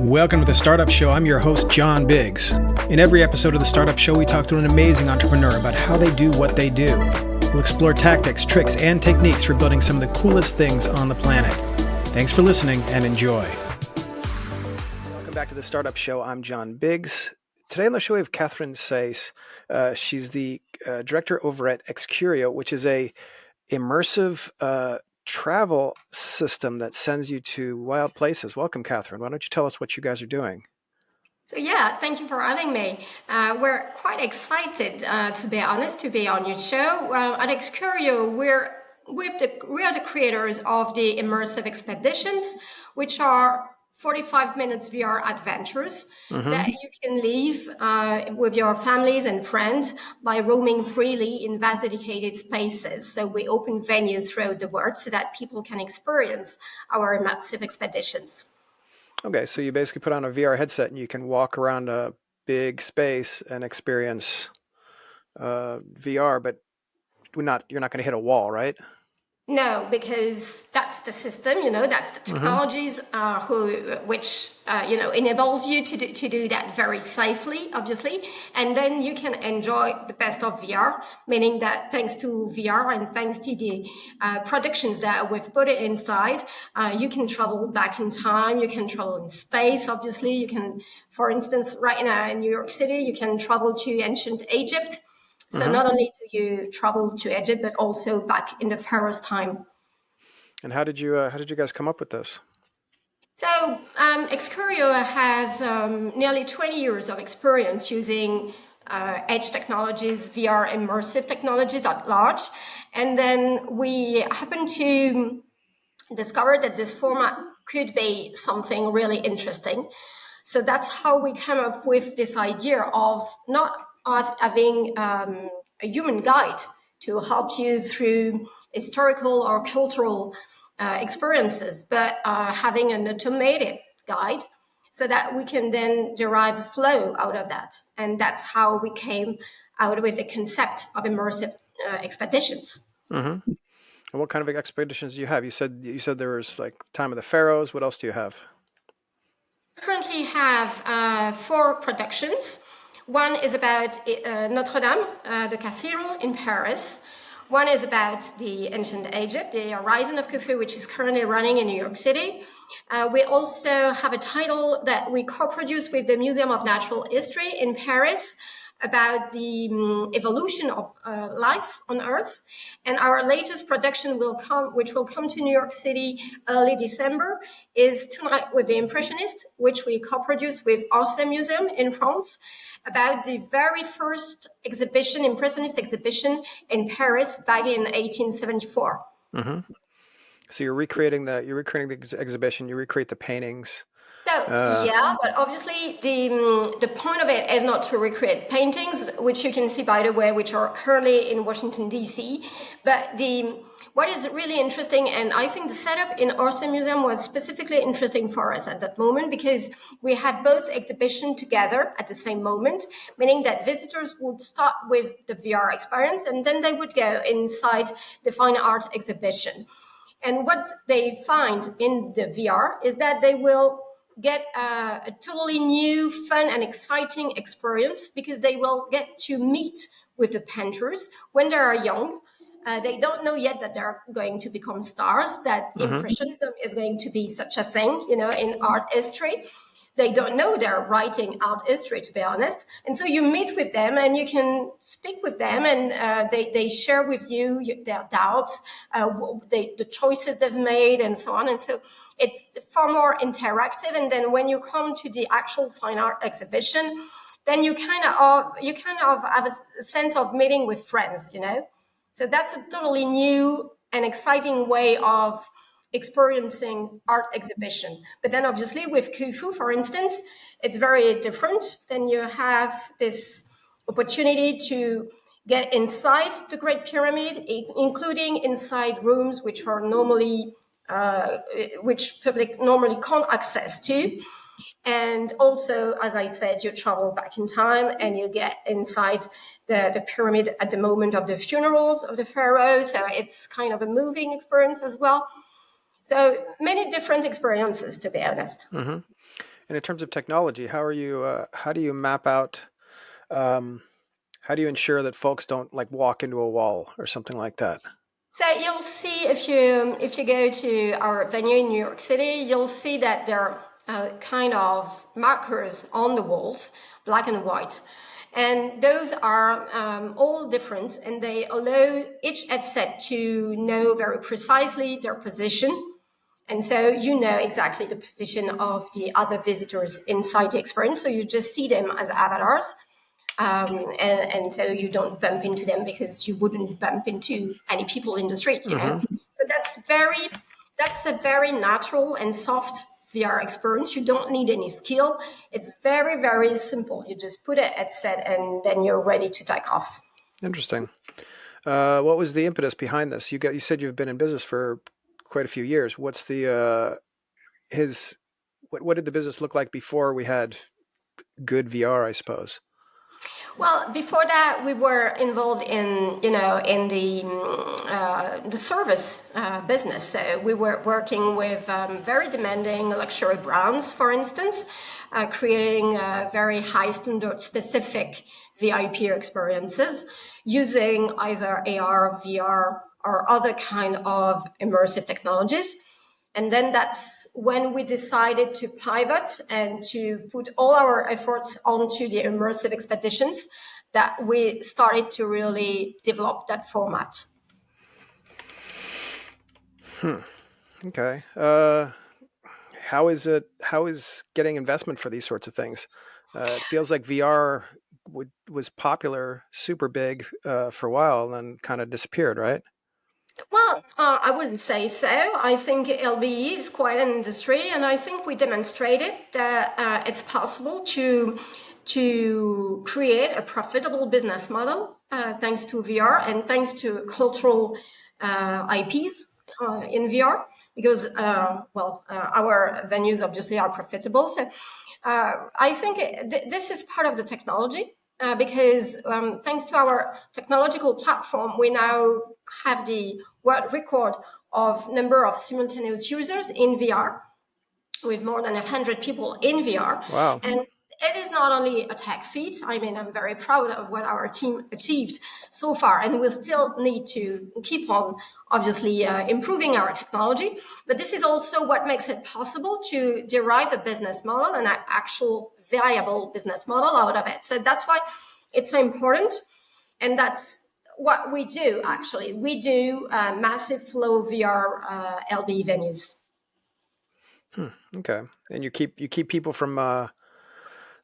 Welcome to the Startup Show. I'm your host, John Biggs. In every episode of the Startup Show, we talk to an amazing entrepreneur about how they do what they do. We'll explore tactics, tricks, and techniques for building some of the coolest things on the planet. Thanks for listening and enjoy. Welcome back to the Startup Show. I'm John Biggs. Today on the show, we have Catherine Seys. She's the director over at Excurio, which is a immersive travel system that sends you to wild places. Welcome, Catherine. Why don't you tell us what you guys are doing? So yeah, thank you for having me. We're quite excited, to be honest, to be on your show. At Excurio, we are the creators of the Immersive Expeditions, which are 45 minutes VR adventures that you can live with your families and friends by roaming freely in vast dedicated spaces. So we open venues throughout the world so that people can experience our immersive expeditions. Okay, so you basically put on a VR headset and you can walk around a big space and experience VR, but you're not going to hit a wall, right? No, because that's the system, that's the technologies which enables you to do that very safely, obviously. And then you can enjoy the best of VR, meaning that thanks to VR and thanks to the productions that we've put it inside, you can travel back in time, you can travel in space, obviously. You can, for instance, right now in New York City, you can travel to ancient Egypt. So not only do you travel to Egypt, but also back in the Pharaoh's time. And how did you guys come up with this? So Excurio has nearly 20 years of experience using edge technologies, VR immersive technologies at large. And then we happened to discover that this format could be something really interesting. So that's how we came up with this idea of not having a human guide to help you through historical or cultural experiences, but having an automated guide so that we can then derive a flow out of that. And that's how we came out with the concept of immersive expeditions. Mm-hmm. And what kind of expeditions do you have? You said there was like Time of the Pharaohs. What else do you have? Currently have 4 productions. One is about Notre Dame, the cathedral in Paris. One is about the ancient Egypt, the Horizon of Khufu, which is currently running in New York City. We also have a title that we co-produced with the Museum of Natural History in Paris about the evolution of life on Earth. And our latest production which will come to New York City early December, is Tonight with the Impressionist, which we co-produced with Seys Museum in France, about the very first exhibition, Impressionist exhibition in Paris back in 1874. Mm-hmm. So you're recreating the exhibition. You recreate the paintings. Yeah, but obviously the point of it is not to recreate paintings, which you can see, by the way, which are currently in Washington, D.C. But what is really interesting, and I think the setup in Seys Museum was specifically interesting for us at that moment, because we had both exhibitions together at the same moment, meaning that visitors would start with the VR experience and then they would go inside the fine art exhibition. And what they find in the VR is that they will get a totally new, fun, and exciting experience, because they will get to meet with the painters when they are young. They don't know yet that they're going to become stars, that Impressionism is going to be such a thing, in art history. They don't know they're writing art history, to be honest. And so you meet with them and you can speak with them, and they share with you their doubts, the choices they've made, and so on. And so it's far more interactive. And then when you come to the actual fine art exhibition, then you kind of have a sense of meeting with friends, So that's a totally new and exciting way of experiencing art exhibition. But then obviously with Khufu, for instance, it's very different. Then you have this opportunity to get inside the Great Pyramid, including inside rooms which are normally which public normally can't access to. And also, as I said, you travel back in time and you get inside the pyramid at the moment of the funerals of the pharaoh. So it's kind of a moving experience as well. So many different experiences, to be honest. Mm-hmm. And in terms of technology, how are you? How do you map out? Um, how do you ensure that folks don't like walk into a wall or something like that? So you'll see if you go to our venue in New York City, you'll see that there are kind of markers on the walls, black and white, and those are all different, and they allow each headset to know very precisely their position. And so you know exactly the position of the other visitors inside the experience. So you just see them as avatars. And so you don't bump into them because you wouldn't bump into any people in the street, you know. Hmm. So that's a very natural and soft VR experience. You don't need any skill. It's very, very simple. You just put a headset and then you're ready to take off. Interesting. What was the impetus behind this? You said you've been in business for quite a few years. What's the his what did the business look like before we had good VR, I suppose? Well, before that, we were involved in, in the service business. So we were working with very demanding luxury brands, for instance, creating very high standard specific VIP experiences using either AR, VR, or other kind of immersive technologies. And then that's when we decided to pivot and to put all our efforts onto the immersive expeditions that we started to really develop that format. Hmm. Okay. How is it? How is getting investment for these sorts of things? It feels like VR was popular, super big for a while, and then kind of disappeared, right? Well, I wouldn't say so. I think LBE is quite an industry, and I think we demonstrated that it's possible to create a profitable business model thanks to VR and thanks to cultural IPs in VR. Because our venues obviously are profitable. So I think this is part of the technology because thanks to our technological platform, we now have the world record of number of simultaneous users in VR with more than 100 people in VR. Wow. And it is not only a tech feat. I mean, I'm very proud of what our team achieved so far, and we still need to keep on, obviously, improving our technology. But this is also what makes it possible to derive a business model and an actual viable business model out of it. So that's why it's so important, and that's what we do. Actually, we do massive flow VR LB venues. Hmm. Okay. And you keep people from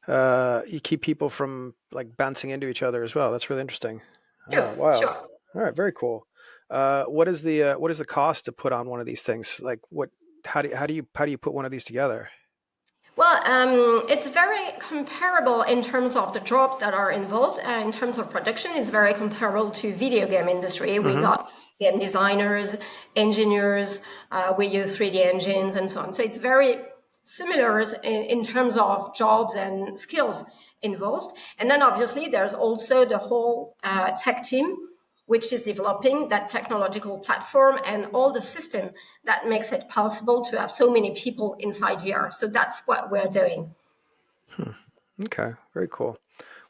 you keep people from like bouncing into each other as well. That's really interesting. Oh, Sure, wow. sure. All right, very cool. What is the cost to put on one of these things? Like what how do you put one of these together? Well, it's very comparable in terms of the jobs that are involved. In terms of production, it's very comparable to video game industry. We Hmm. got game designers, engineers, we use 3D engines and so on. So it's very similar in terms of jobs and skills involved. And then obviously there's also the whole tech team which is developing that technological platform and all the system that makes it possible to have so many people inside VR. So that's what we're doing. Hmm. Okay, very cool.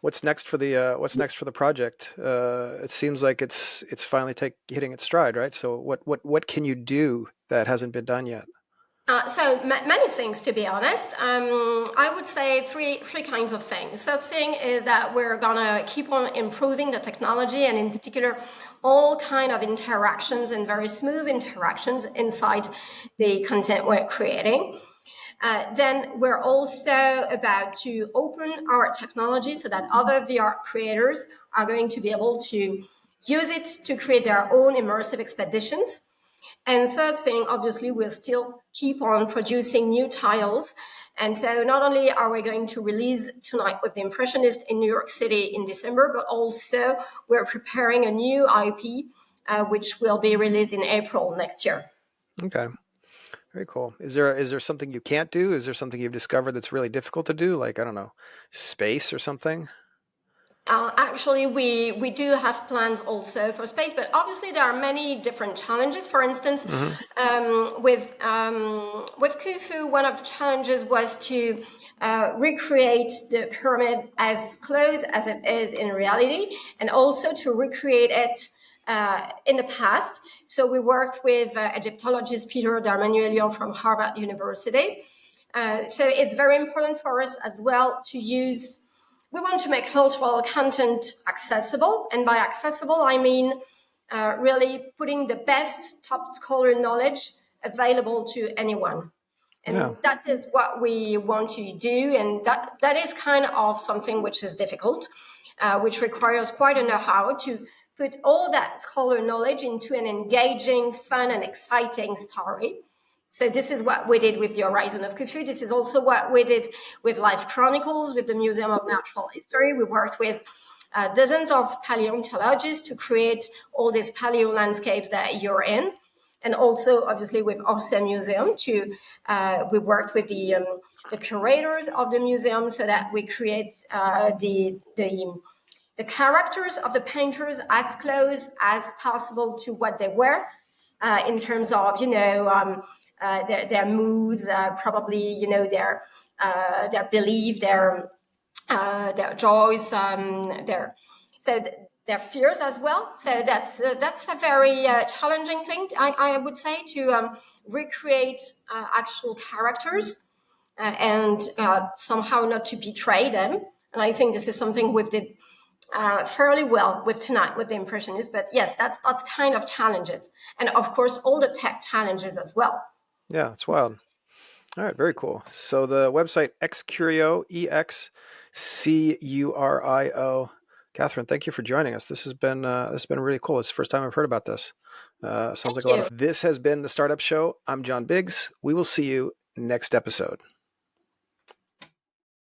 What's next for the project? It seems like it's finally take hitting its stride, right? So what can you do that hasn't been done yet? Many things, to be honest. I would say three kinds of things. First thing is that we're gonna keep on improving the technology, and in particular, all kind of interactions and very smooth interactions inside the content we're creating. Then we're also about to open our technology so that other VR creators are going to be able to use it to create their own immersive expeditions. And third thing, obviously, we'll still keep on producing new titles. And so not only are we going to release tonight with the Impressionist in New York City in December, but also we're preparing a new IP, which will be released in April next year. Okay, very cool. Is there something you can't do? Is there something you've discovered that's really difficult to do? Like, I don't know, space or something? Actually, we do have plans also for space, but obviously there are many different challenges. For instance, with Khufu, one of the challenges was to recreate the pyramid as close as it is in reality, and also to recreate it in the past. So we worked with Egyptologist Peter Darmanuelian from Harvard University. So it's very important for us as well to use. We want to make cultural content accessible, and by accessible I mean really putting the best top scholar knowledge available to anyone. And that is what we want to do, and that is kind of something which is difficult, which requires quite a know-how to put all that scholar knowledge into an engaging, fun, and exciting story. So this is what we did with the Horizon of Khufu. This is also what we did with Life Chronicles, with the Museum of Natural History. We worked with dozens of paleontologists to create all these paleo landscapes that you're in. And also, obviously, with Orsay Museum, we worked with the curators of the museum so that we create the characters of the painters as close as possible to what they were, in terms of their moods, probably their belief, their joys, their fears as well. So that's a very challenging thing, I would say, to recreate actual characters and somehow not to betray them. And I think this is something we did fairly well with tonight with the Impressionists. But yes, that's kind of challenges, and of course all the tech challenges as well. Yeah, it's wild. All right, very cool. So the website Excurio, Excurio. Catherine, thank you for joining us. This has been really cool. It's the first time I've heard about this. Sounds like a lot of. This has been the Startup Show. I'm John Biggs. We will see you next episode.